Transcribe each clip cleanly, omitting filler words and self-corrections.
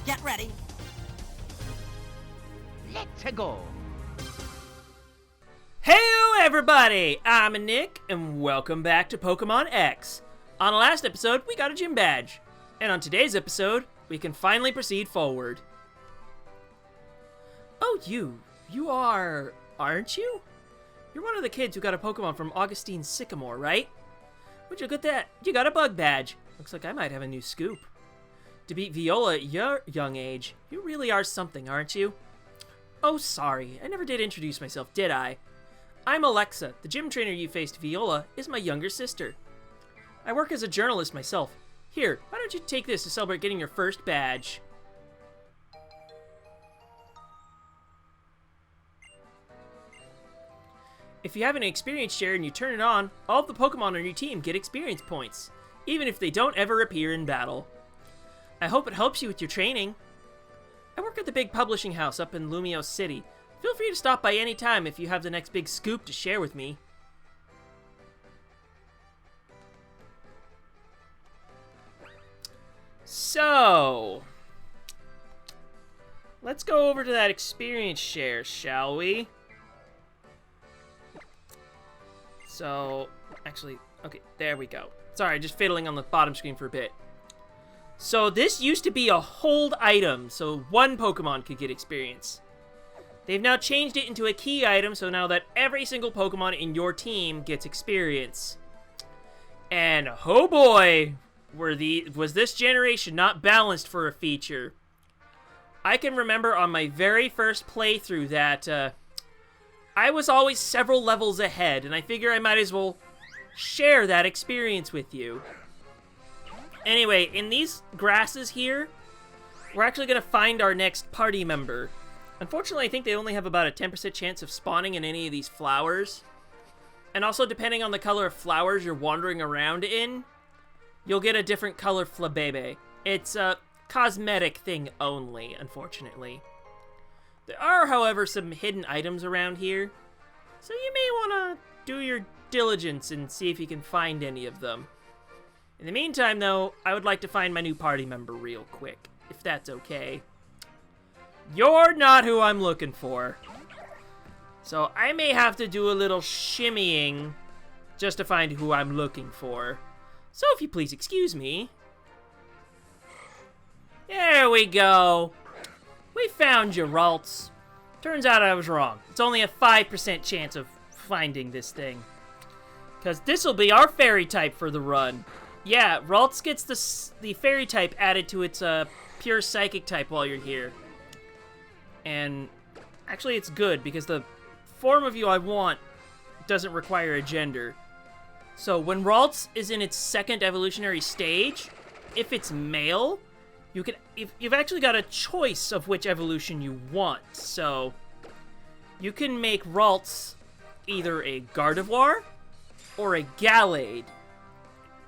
Get ready. Let's go. Heyo everybody! I'm Nick, and welcome back to Pokemon X. On the last episode, we got a gym badge. And on today's episode, we can finally proceed forward. Oh, you aren't you? You're one of the kids who got a Pokemon from Augustine Sycamore, right? Would you get that? You got a bug badge. Looks like I might have a new scoop. To beat Viola at your young age, you really are something, aren't you? Oh, sorry, I never did introduce myself, did I? I'm Alexa. The gym trainer you faced, Viola, is my younger sister. I work as a journalist myself. Here, why don't you take this to celebrate getting your first badge? If you have an experience share and you turn it on, all of the Pokemon on your team get experience points, even if they don't ever appear in battle. I hope it helps you with your training. I work at the big publishing house up in Lumiose City. Feel free to stop by any time if you have the next big scoop to share with me. So, let's go over to that experience share, shall we? So, actually, okay, there we go. Sorry, just fiddling on the bottom screen for a bit. So this used to be a hold item, so one Pokemon could get experience. They've now changed it into a key item, so now that every single Pokemon in your team gets experience. And oh boy, was this generation not balanced for a feature. I can remember on my very first playthrough that I was always several levels ahead, and I figure I might as well share that experience with you. Anyway, in these grasses here, we're actually going to find our next party member. Unfortunately, I think they only have about a 10% chance of spawning in any of these flowers. And also, depending on the color of flowers you're wandering around in, you'll get a different color Flabebe. It's a cosmetic thing only, unfortunately. There are, however, some hidden items around here, so you may want to do your diligence and see if you can find any of them. In the meantime, though, I would like to find my new party member real quick, if that's okay. You're not who I'm looking for. So I may have to do a little shimmying just to find who I'm looking for. So if you please excuse me. There we go. We found you, Ralts. Turns out I was wrong. It's only a 5% chance of finding this thing. Because this'll be our fairy type for the run. Yeah, Ralts gets the fairy type added to its pure psychic type while you're here. And actually it's good because the form of you I want doesn't require a gender. So when Ralts is in its second evolutionary stage, if it's male, you've actually got a choice of which evolution you want. So you can make Ralts either a Gardevoir or a Gallade.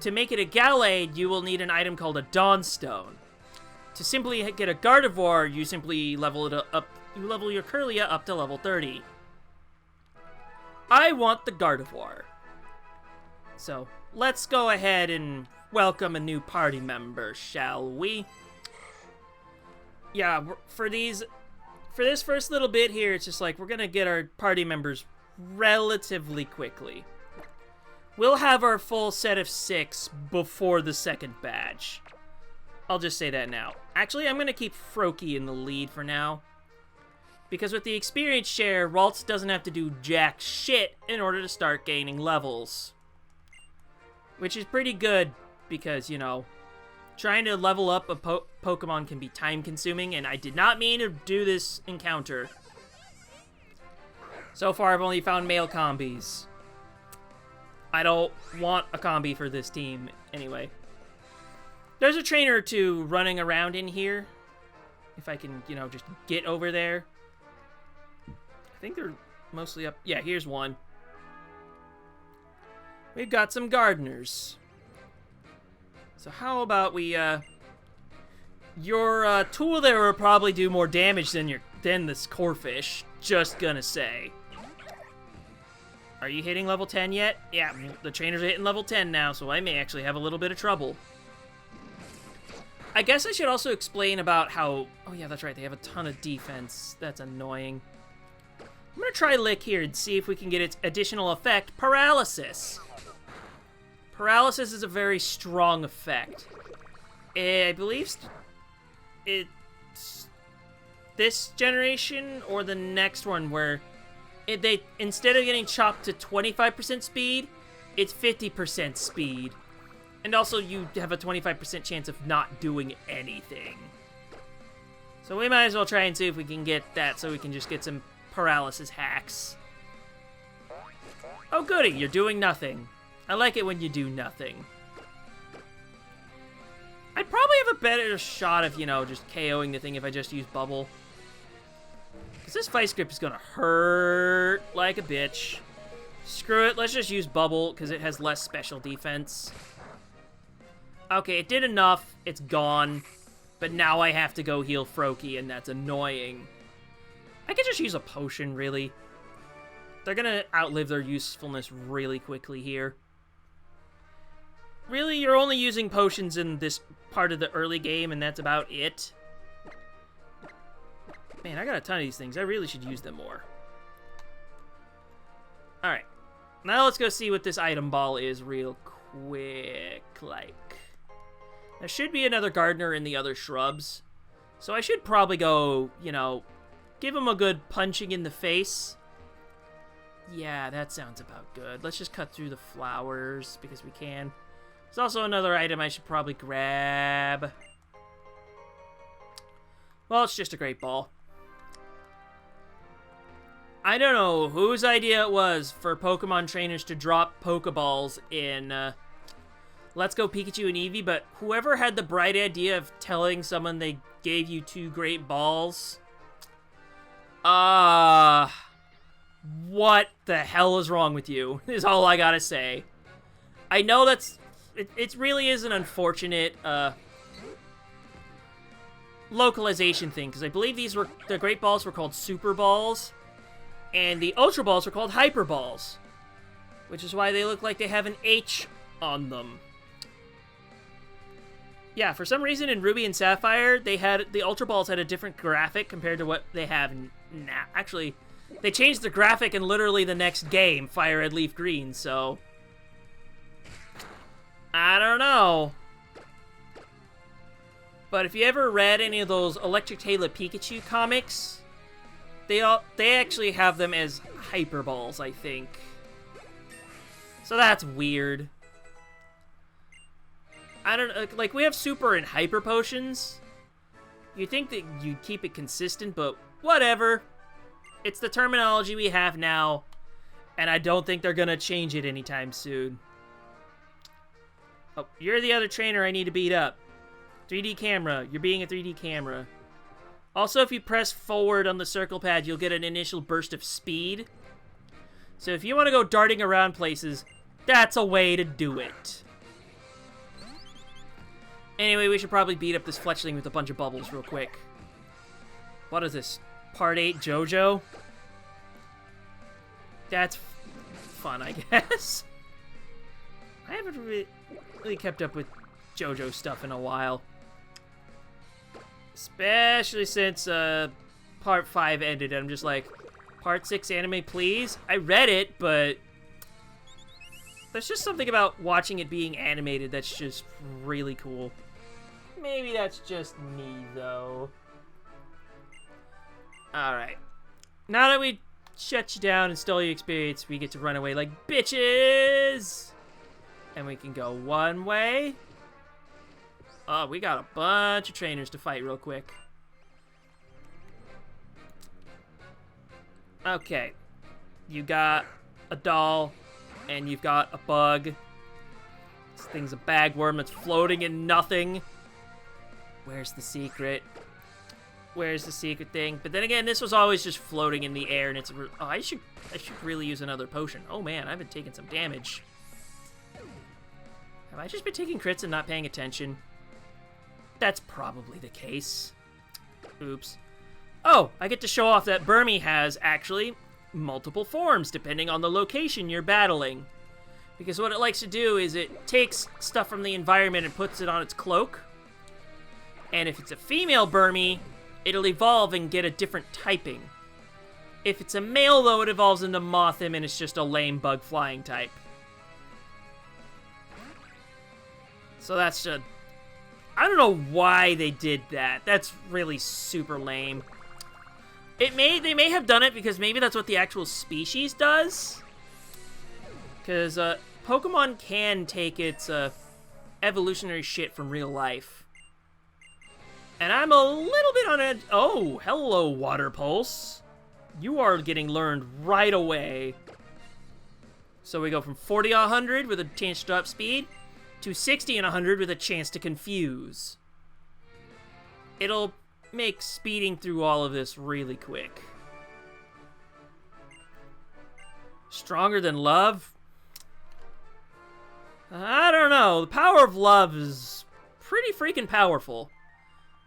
To make it a Gallade, you will need an item called a Dawnstone. To simply get a Gardevoir, you simply level it up. You level your Kirlia up to level 30. I want the Gardevoir. So let's go ahead and welcome a new party member, shall we? Yeah, for this first little bit here, it's just like we're gonna get our party members relatively quickly. We'll have our full set of 6 before the second badge. I'll just say that now. Actually, I'm going to keep Froakie in the lead for now. Because with the experience share, Ralts doesn't have to do jack shit in order to start gaining levels. Which is pretty good because, you know, trying to level up a Pokemon can be time-consuming, and I did not mean to do this encounter. So far, I've only found male combis. I don't want a combi for this team, anyway. There's a trainer or two running around in here. If I can, you know, just get over there. I think they're mostly up. Yeah, here's one. We've got some gardeners. So how about we, your tool there will probably do more damage than this Corphish. Just gonna say. Are you hitting level 10 yet? Yeah, the trainers are hitting level 10 now, so I may actually have a little bit of trouble. I guess I should also explain about how... Oh, yeah, that's right. They have a ton of defense. That's annoying. I'm going to try Lick here and see if we can get its additional effect, Paralysis. Paralysis is a very strong effect. I believe it's this generation or the next one where they instead of getting chopped to 25% speed, it's 50% speed. And also you have a 25% chance of not doing anything. So we might as well try and see if we can get that so we can just get some paralysis hacks. Oh goody, you're doing nothing. I like it when you do nothing. I'd probably have a better shot of, you know, just KOing the thing if I just use Bubble. Because this Vice Grip is going to hurt like a bitch. Screw it, let's just use Bubble because it has less special defense. Okay, it did enough. It's gone. But now I have to go heal Froakie, and that's annoying. I could just use a potion, really. They're going to outlive their usefulness really quickly here. Really, you're only using potions in this part of the early game, and that's about it. Man, I got a ton of these things. I really should use them more. Alright. Now let's go see what this item ball is real quick, like. There should be another gardener in the other shrubs. So I should probably go, you know, give him a good punching in the face. Yeah, that sounds about good. Let's just cut through the flowers because we can. There's also another item I should probably grab. Well, it's just a great ball. I don't know whose idea it was for Pokemon trainers to drop Pokeballs in Let's Go Pikachu and Eevee, but whoever had the bright idea of telling someone they gave you 2 great balls, what the hell is wrong with you, is all I gotta say. I know that's, it really is an unfortunate, localization thing, because I believe the great balls were called Super Balls, and the Ultra Balls were called Hyper Balls, which is why they look like they have an H on them. Yeah, for some reason in Ruby and Sapphire, the Ultra Balls had a different graphic compared to what they have now. Actually, they changed the graphic in literally the next game, Fire Red Leaf Green, so I don't know. But if you ever read any of those Electric Tail of Pikachu comics, they actually have them as Hyper Balls, I think. So that's weird. I don't know, like, we have Super and Hyper Potions. You'd think that you'd keep it consistent, but whatever. It's the terminology we have now, and I don't think they're gonna change it anytime soon. Oh, you're the other trainer I need to beat up. 3D camera. You're being a 3D camera. Also, if you press forward on the circle pad, you'll get an initial burst of speed. So if you want to go darting around places, that's a way to do it. Anyway, we should probably beat up this fletchling with a bunch of bubbles real quick. What is this? Part 8 JoJo? That's fun, I guess. I haven't really kept up with JoJo stuff in a while. Especially since Part 5 ended. I'm just like, Part 6 anime, please? I read it, but there's just something about watching it being animated that's just really cool. Maybe that's just me, though. Alright. Now that we shut you down and stole your experience, we get to run away like bitches! And we can go one way. Oh, we got a bunch of trainers to fight real quick. Okay. You got a doll, and you've got a bug. This thing's a bagworm that's floating in nothing. Where's the secret? Where's the secret thing? But then again, this was always just floating in the air, and it's... Oh, I should really use another potion. Oh man, I've been taking some damage. Have I just been taking crits and not paying attention? That's probably the case. Oops. Oh, I get to show off that Burmy has, actually, multiple forms, depending on the location you're battling. Because what it likes to do is it takes stuff from the environment and puts it on its cloak. And if it's a female Burmy, it'll evolve and get a different typing. If it's a male, though, it evolves into Mothim and it's just a lame bug flying type. So that's just... I don't know why they did that. That's really super lame. They may have done it because maybe that's what the actual species does. Because Pokemon can take its evolutionary shit from real life. And I'm a little bit on edge. Oh, hello, Water Pulse. You are getting learned right away. So we go from 40 to 100 with a chance to drop speed to 60 and 100 with a chance to confuse. It'll make speeding through all of this really quick. Stronger than love? I don't know. The power of love is pretty freaking powerful.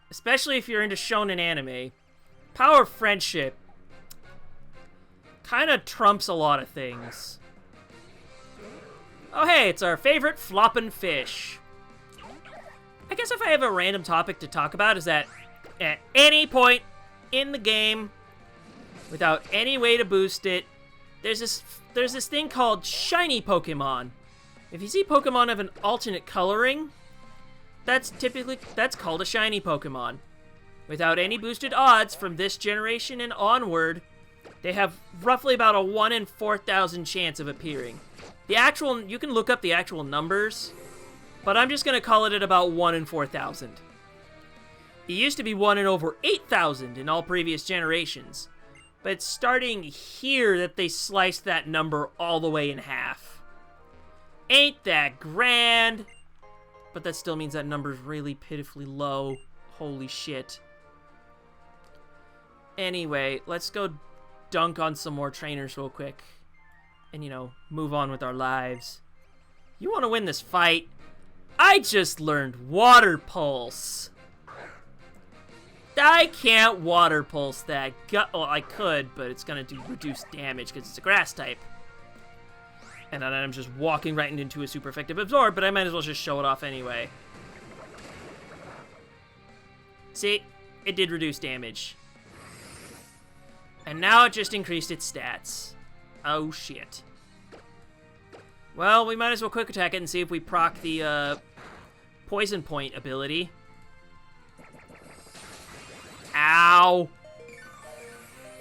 Especially if you're into shonen anime. Power of friendship kind of trumps a lot of things. Oh hey, it's our favorite floppin' fish. I guess if I have a random topic to talk about is that at any point in the game, without any way to boost it, there's this thing called shiny Pokemon. If you see Pokemon of an alternate coloring, that's called a shiny Pokemon. Without any boosted odds from this generation and onward, they have roughly about a 1 in 4,000 chance of appearing. You can look up the actual numbers, but I'm just going to call it at about 1 in 4,000. It used to be 1 in over 8,000 in all previous generations, but it's starting here that they sliced that number all the way in half. Ain't that grand? But that still means that number's really pitifully low. Holy shit. Anyway, let's go dunk on some more trainers real quick. And, move on with our lives. You want to win this fight? I just learned Water Pulse. I can't Water Pulse that. Well, I could, but it's going to do reduced damage because it's a grass type. And then I'm just walking right into a super effective Absorb, but I might as well just show it off anyway. See? It did reduce damage. And now it just increased its stats. Oh, shit. Well, we might as well quick attack it and see if we proc the, Poison Point ability. Ow!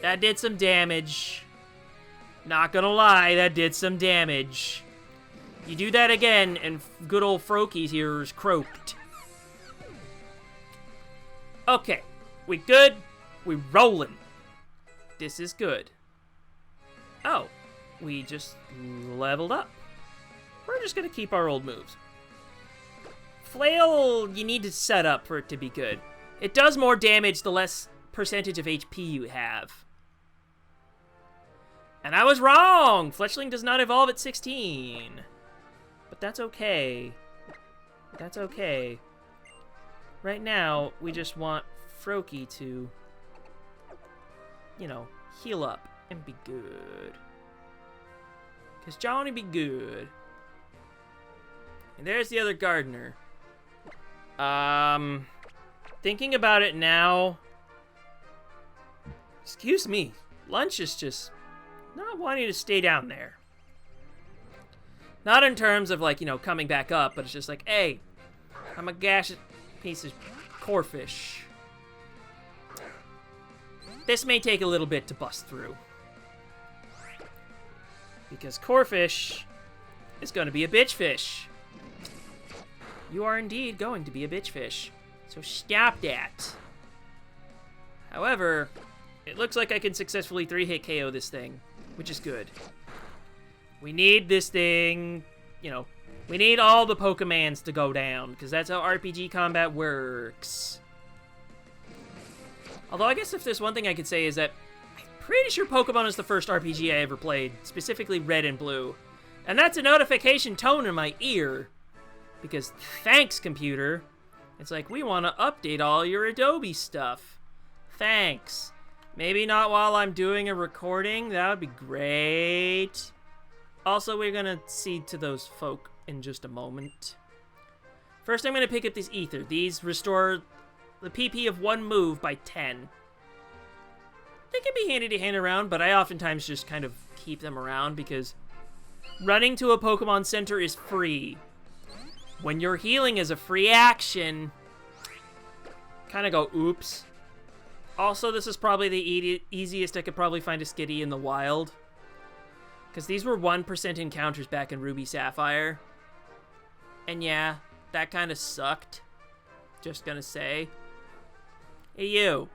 That did some damage. Not gonna lie, that did some damage. You do that again, and good old Froakie here is croaked. Okay, we good? We rolling. This is good. Oh, we just leveled up. We're just gonna keep our old moves. Flail, you need to set up for it to be good. It does more damage the less percentage of HP you have. And I was wrong! Fletchling does not evolve at 16. But that's okay. That's okay. Right now, we just want Froakie to, heal up and be good. Because Johnny be good. And there's the other gardener. Thinking about it now... Excuse me. Lunch is just... not wanting to stay down there. Not in terms of, coming back up, but it's just like, hey, I'm a gaseous piece of corefish. This may take a little bit to bust through. Because corefish is going to be a bitch fish. You are indeed going to be a bitch fish. So stop that. However, it looks like I can successfully 3-hit KO this thing, which is good. We need this thing, we need all the Pokemans to go down, because that's how RPG combat works. Although I guess if there's one thing I could say is that I'm pretty sure Pokemon is the first RPG I ever played, specifically Red and Blue. And that's a notification tone in my ear. Because thanks, computer. It's like, we want to update all your Adobe stuff. Thanks. Maybe not while I'm doing a recording. That would be great. Also, we're going to see to those folk in just a moment. First, I'm going to pick up this ether. These restore the PP of one move by 10. They can be handy to hand around, but I oftentimes just kind of keep them around because running to a Pokemon Center is free. When you're healing as a free action, kind of go, oops. Also, this is probably the easiest I could probably find a Skitty in the wild. Because these were 1% encounters back in Ruby Sapphire. And yeah, that kind of sucked. Just gonna say. Hey you,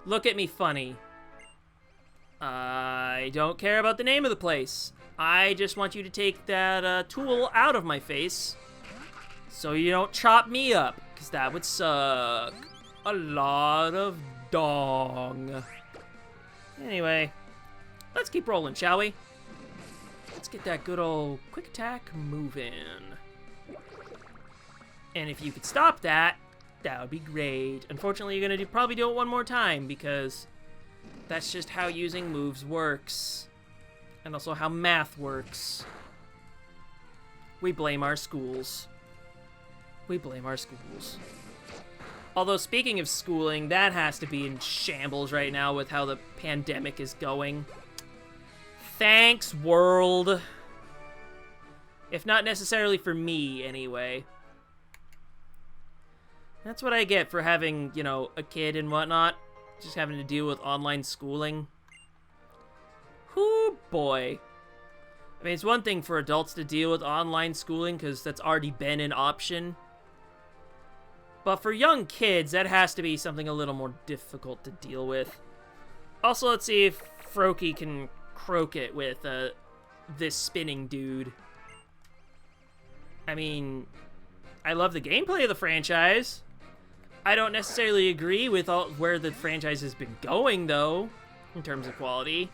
look at me funny. I don't care about the name of the place. I just want you to take that tool out of my face so you don't chop me up, because that would suck a lot of dong. Anyway, let's keep rolling, shall we? Let's get that good old quick attack moving. And if you could stop that, that would be great. Unfortunately, you're going to probably do it one more time, because that's just how using moves works. And also how math works. We blame our schools. We blame our schools. Although, speaking of schooling, that has to be in shambles right now with how the pandemic is going. Thanks, world. If not necessarily for me, anyway. That's what I get for having, you know, a kid and whatnot. Just having to deal with online schooling. Whoo, boy. I mean, it's one thing for adults to deal with online schooling because that's already been an option. But for young kids, that has to be something a little more difficult to deal with. Also, let's see if Froakie can croak it with this spinning dude. I mean, I love the gameplay of the franchise. I don't necessarily agree with where the franchise has been going, though, in terms of quality.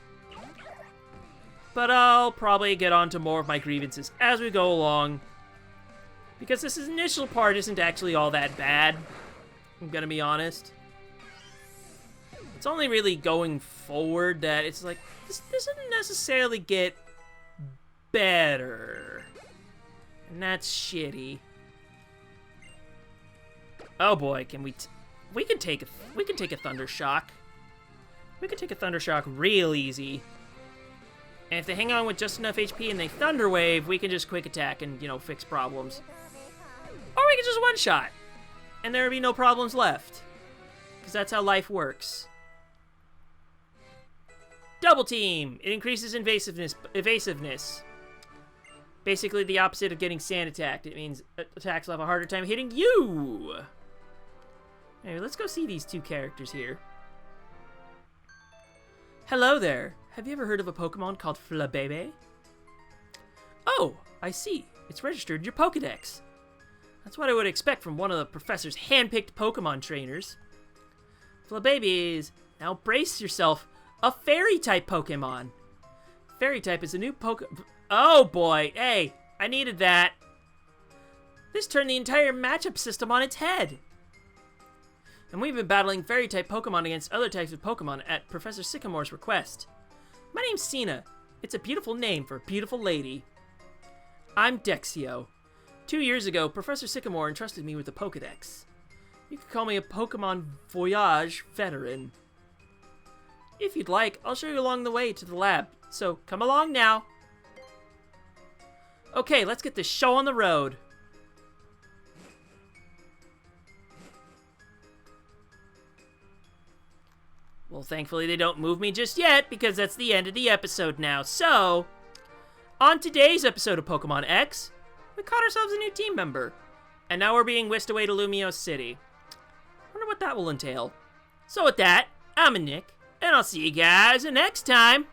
But I'll probably get on to more of my grievances as we go along. Because this initial part isn't actually all that bad. I'm gonna be honest. It's only really going forward that it's like, this doesn't necessarily get better. And that's shitty. Oh boy, can we can take a Thunder Shock. We can take a Thunder Shock real easy. And if they hang on with just enough HP and they Thunder Wave, we can just Quick Attack and, you know, fix problems. Or we can just one-shot, and there will be no problems left. Because that's how life works. Double Team! It increases evasiveness. Basically the opposite of getting sand attacked. It means attacks will have a harder time hitting you! Anyway, let's go see these two characters here. Hello there! Have you ever heard of a Pokemon called Flabebe? Oh, I see. It's registered in your Pokedex. That's what I would expect from one of the professor's hand-picked Pokemon trainers. Flabebe is, now brace yourself, a Fairy-type Pokemon. Fairy-type is a new Oh boy, hey, I needed that. This turned the entire matchup system on its head. And we've been battling Fairy-type Pokemon against other types of Pokemon at Professor Sycamore's request. My name's Cena. It's a beautiful name for a beautiful lady. I'm Dexio. 2 years ago, Professor Sycamore entrusted me with the Pokedex. You could call me a Pokemon Voyage veteran. If you'd like, I'll show you along the way to the lab, so come along now. Okay, let's get this show on the road. Well, thankfully they don't move me just yet, because that's the end of the episode now. So, on today's episode of Pokemon X, we caught ourselves a new team member. And now we're being whisked away to Lumiose City. Wonder what that will entail. So with that, I'm Nick, and I'll see you guys next time.